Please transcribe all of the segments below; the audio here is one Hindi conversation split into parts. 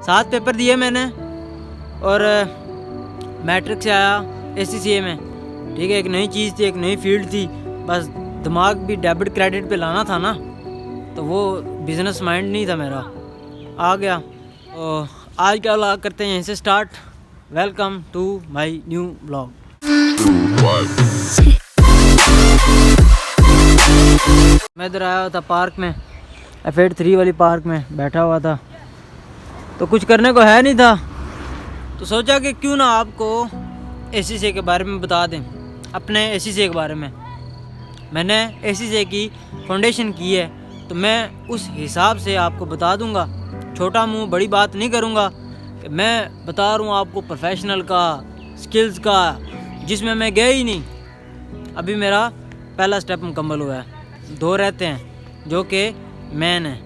7 पेपर दिए मैंने और मैट्रिक से आया ACCA में। ठीक है, एक नई चीज़ थी, एक नई फील्ड थी, बस दिमाग भी डेबिट क्रेडिट पे लाना था ना, तो वो बिज़नेस माइंड नहीं था मेरा, आ गया। तो आज का व्लॉग करते हैं यहीं से start. Welcome to my new vlog. मैं इधर आया हुआ था पार्क में, F83 वाली पार्क में बैठा हुआ था, तो कुछ करने को है नहीं था, तो सोचा कि क्यों ना आपको ACCA के बारे में बता दें, अपने ACCA के बारे में। मैंने ACCA की फाउंडेशन की है, तो मैं उस हिसाब से आपको बता दूंगा। छोटा मुंह बड़ी बात नहीं करूंगा कि मैं बता रहा हूँ आपको प्रोफेशनल का, स्किल्स का, जिसमें मैं गया ही नहीं। अभी मेरा पहला स्टेप मुकम्मल हुआ है, 2 रहते हैं जो कि मेन है।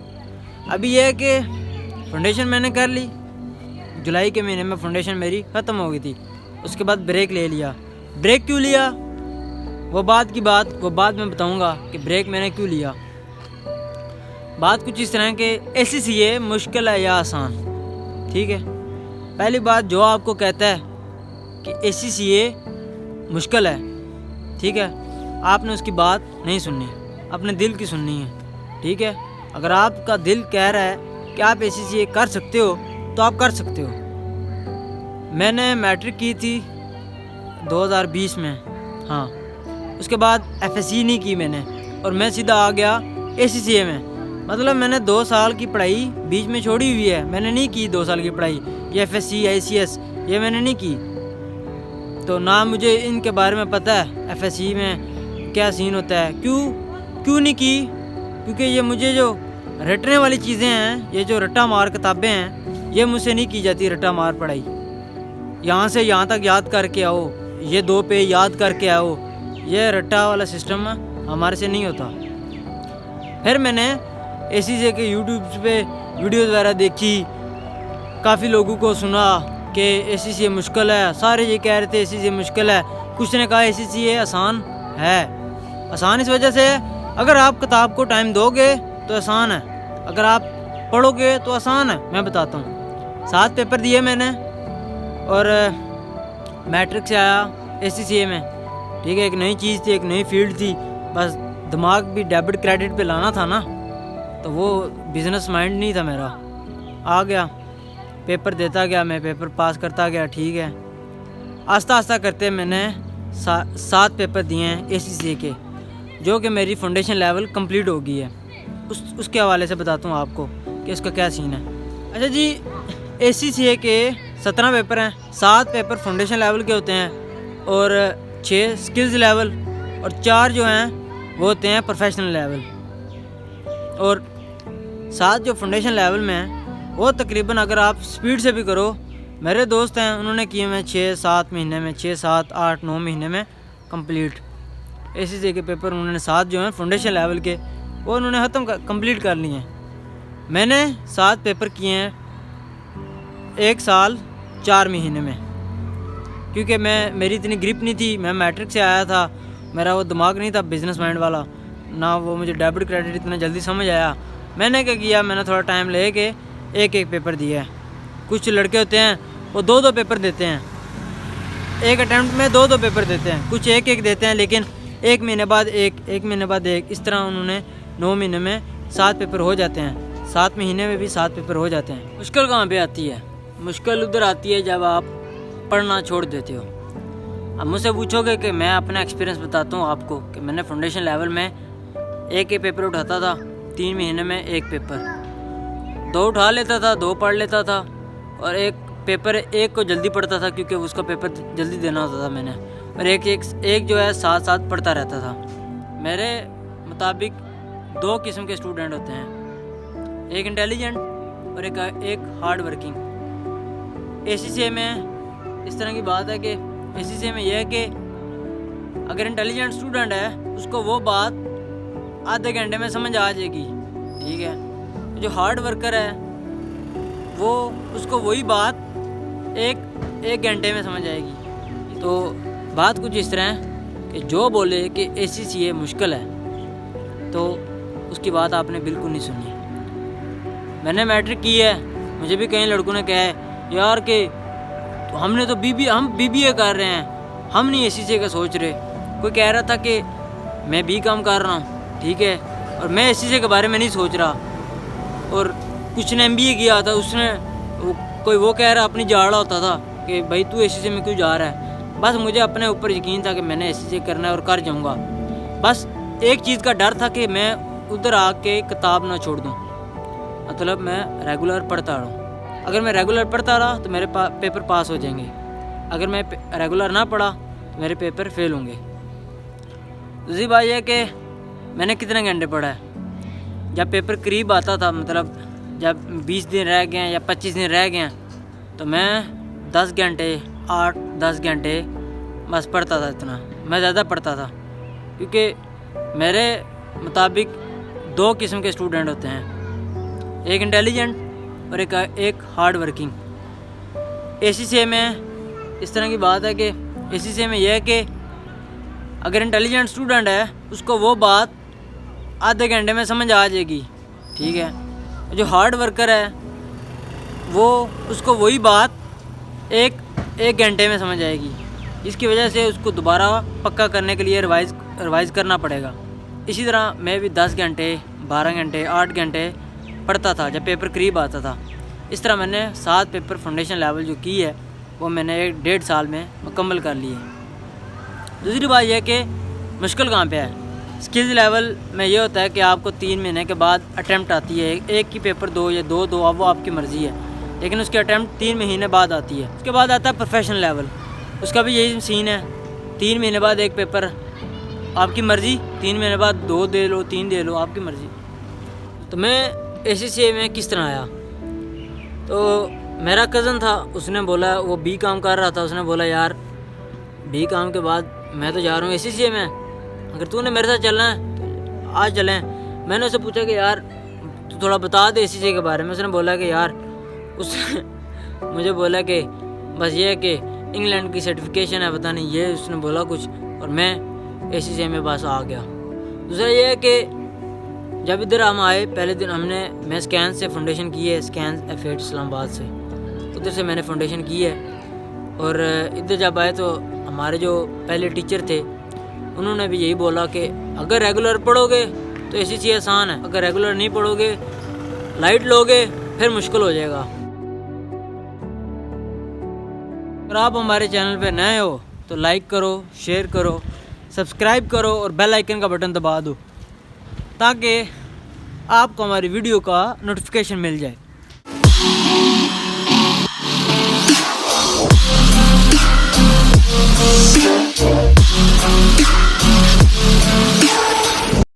अभी यह है कि फाउंडेशन मैंने कर ली, जुलाई के महीने में फाउंडेशन मेरी ख़त्म हो गई थी। उसके बाद ब्रेक ले लिया। ब्रेक क्यों लिया वो बाद में बताऊंगा कि ब्रेक मैंने क्यों लिया। बात कुछ इस तरह के ACCA मुश्किल है या आसान। ठीक है, पहली बात जो आपको कहता है कि ACCA मुश्किल है, ठीक है, आपने उसकी बात नहीं सुननी, अपने दिल की सुननी है। ठीक है, अगर आपका दिल कह रहा है कि आप ACCA कर सकते हो तो आप कर सकते हो। मैंने मैट्रिक की थी 2020 में, हाँ, उसके बाद FSC नहीं की मैंने और मैं सीधा आ गया ACCA में। मतलब मैंने 2 साल की पढ़ाई बीच में छोड़ी हुई है, मैंने नहीं की 2 साल की पढ़ाई। ये FSC ICS ये मैंने नहीं की, तो ना मुझे इनके बारे में पता है FSC में क्या सीन होता है। क्यों नहीं की? क्योंकि ये मुझे जो रटने वाली चीज़ें हैं, ये जो रट्टा मार किताबें हैं, ये मुझसे नहीं की जाती। रट्टा मार पढ़ाई, यहाँ से यहाँ तक याद करके आओ, ये 2 पे याद करके आओ, ये रट्टा वाला सिस्टम हमारे से नहीं होता। फिर मैंने ACCA के यूट्यूब पे वीडियोज़ वगैरह देखी, काफ़ी लोगों को सुना कि ACCA मुश्किल है। सारे ये कह रहे थे ACCA मुश्किल है, कुछ ने कहा ACCA आसान है। आसान इस वजह से, अगर आप किताब को टाइम दोगे तो आसान है, अगर आप पढ़ोगे तो आसान है। मैं बताता हूँ, 7 पेपर दिए मैंने और मैट्रिक से आया ACCA में। ठीक है, एक नई चीज़ थी, एक नई फील्ड थी, बस दिमाग भी डेबिट क्रेडिट पे लाना था ना, तो वो बिज़नेस माइंड नहीं था मेरा, आ गया। पेपर देता गया मैं, पेपर पास करता गया। ठीक है, आस्ता आस्ता करते मैंने 7 पेपर दिए हैं ACCA के, जो कि मेरी फाउंडेशन लेवल कंप्लीट हो गई है। उसके हवाले से बताता हूँ आपको कि इसका क्या सीन है। अच्छा जी, ACCA के 17 पेपर हैं, 7 पेपर फाउंडेशन लेवल के होते हैं और 6 स्किल्स लेवल और 4 जो हैं वो होते हैं प्रोफेशनल लेवल। और 7 जो फाउंडेशन लेवल में हैं वो तकरीबन अगर आप स्पीड से भी करो, मेरे दोस्त हैं उन्होंने किए मैं 6-7 महीने में, 6, 7, 8, 9 महीने में कंप्लीट। ACCA के पेपर उन्होंने 7 जो हैं फाउंडेशन लेवल के, वो उन्होंने कंप्लीट कर लिए हैं। मैंने 7 पेपर किए हैं 1 साल 4 महीने में, क्योंकि मेरी इतनी ग्रिप नहीं थी। मैं मैट्रिक से आया था, मेरा वो दिमाग नहीं था बिज़नेस माइंड वाला, ना वो मुझे डेबिट क्रेडिट इतना जल्दी समझ आया। मैंने क्या किया, मैंने थोड़ा टाइम ले के एक पेपर दिया है। कुछ लड़के होते हैं वो 2 पेपर देते हैं, एक अटैम्प्ट में 2 पेपर देते हैं, कुछ एक देते हैं, लेकिन 1 महीने बाद एक महीने बाद एक, इस तरह उन्होंने 9 महीने में 7 पेपर हो जाते हैं। 7 महीने में भी 7 पेपर हो जाते हैं। मुश्किल कहाँ पे आती है? मुश्किल उधर आती है जब आप पढ़ना छोड़ देते हो। अब मुझसे पूछोगे कि मैं अपना एक्सपीरियंस बताता हूँ आपको कि मैंने फाउंडेशन लेवल में एक पेपर उठाता था, 3 महीने में 1 पेपर, 2 उठा लेता था, 2 पढ़ लेता था, और एक पेपर 1 को जल्दी पढ़ता था क्योंकि उसका पेपर जल्दी देना होता था मैंने, और एक जो है साथ पढ़ता रहता था। मेरे मुताबिक 2 किस्म के स्टूडेंट होते हैं, एक इंटेलिजेंट और एक हार्ड वर्किंग। ACCA में इस तरह की बात है कि ACCA में यह है कि अगर इंटेलिजेंट स्टूडेंट है उसको वो बात आधे घंटे में समझ आ जाएगी। ठीक है, जो हार्ड वर्कर है वो उसको वही बात एक घंटे में समझ आएगी। तो बात कुछ इस तरह है कि जो बोले कि ACCA मुश्किल है तो उसकी बात आपने बिल्कुल नहीं सुनी। मैंने मैट्रिक की है, मुझे भी कई लड़कों ने कहा है यार कि तो हमने तो हम BBA कर रहे हैं, हम नहीं ACCA का सोच रहे। कोई कह रहा था कि मैं BCom कर रहा हूँ, ठीक है, और मैं ACCA के बारे में नहीं सोच रहा। और कुछ ने MBA किया था, उसने कोई वो कह रहा अपनी जाड़ा होता था कि भाई तू ACCA में क्यों जा रहा है। बस मुझे अपने ऊपर यकीन था कि मैंने ACCA करना है और कर जाऊँगा। बस एक चीज़ का डर था कि मैं उधर आके किताब ना छोड़ दूँ, मतलब मैं रेगुलर पढ़ता रहूँ। अगर मैं रेगुलर पढ़ता रहा तो मेरे पेपर पास हो जाएंगे, अगर मैं रेगुलर ना पढ़ा तो मेरे पेपर फेल होंगे। दूसरी बात यह है कि मैंने कितने घंटे पढ़ा है। जब पेपर करीब आता था, मतलब जब 20 दिन रह गए या 25 दिन रह गए, तो मैं 10 घंटे 8-10 घंटे बस पढ़ता था। इतना मैं ज़्यादा पढ़ता था, क्योंकि मेरे मुताबिक 2 किस्म के स्टूडेंट होते हैं, एक इंटेलिजेंट और एक हार्ड वर्किंग। ACCA में इस तरह की बात है कि ACCA में यह है कि अगर इंटेलिजेंट स्टूडेंट है उसको वो बात आधे घंटे में समझ आ जाएगी, ठीक है। जो हार्ड वर्कर है वो उसको वही बात एक घंटे में समझ आएगी। इसकी वजह से उसको दोबारा पक्का करने के लिए रिवाइज़ करना पड़ेगा। इसी तरह मैं भी 10 घंटे 12 घंटे 8 घंटे पढ़ता था जब पेपर करीब आता था। इस तरह मैंने 7 पेपर फाउंडेशन लेवल जो की है वो मैंने 1-1.5 साल में मुकम्मल कर लिए। दूसरी बात यह कि मुश्किल कहाँ पे है। स्किल्स लेवल में ये होता है कि आपको 3 महीने के बाद अटैम्प्ट आती है, एक की पेपर 2 या 2 अब वो आपकी मर्ज़ी है, लेकिन उसकी अटैम्प्ट 3 महीने बाद आती है। उसके बाद आता है प्रोफेशनल लेवल, उसका भी यही सीन है, 3 महीने बाद एक पेपर आपकी मर्ज़ी, 3 महीने बाद 2 दे लो 3 दे लो, आपकी मर्ज़ी। तो मैं ACCA में किस तरह आया, तो मेरा कज़न था, उसने बोला, वो BCom कर रहा था, उसने बोला यार BCom के बाद मैं तो जा रहा हूँ ACCA में, अगर तूने मेरे साथ चलना है तो आज चलें। मैंने उससे पूछा कि यार तू थोड़ा बता दे ACCA के बारे में। उसने बोला कि यार मुझे बोला कि बस ये है कि इंग्लैंड की सर्टिफिकेशन है, पता नहीं ये उसने बोला कुछ, और मैं ACCA में बस आ गया। दूसरा ये है कि जब इधर हम आए पहले दिन मैं स्कैन से फाउंडेशन की है, स्कैन F8 इस्लामाबाद से, उधर से मैंने फाउंडेशन की है। और इधर जब आए तो हमारे जो पहले टीचर थे उन्होंने भी यही बोला कि अगर रेगुलर पढ़ोगे तो ACCA आसान है, अगर रेगुलर नहीं पढ़ोगे लाइट लोगे फिर मुश्किल हो जाएगा। अगर आप हमारे चैनल पे नए हो तो लाइक करो, शेयर करो, सब्सक्राइब करो और बेल आइकन का बटन दबा दो ताकि आपको हमारी वीडियो का नोटिफिकेशन मिल जाए।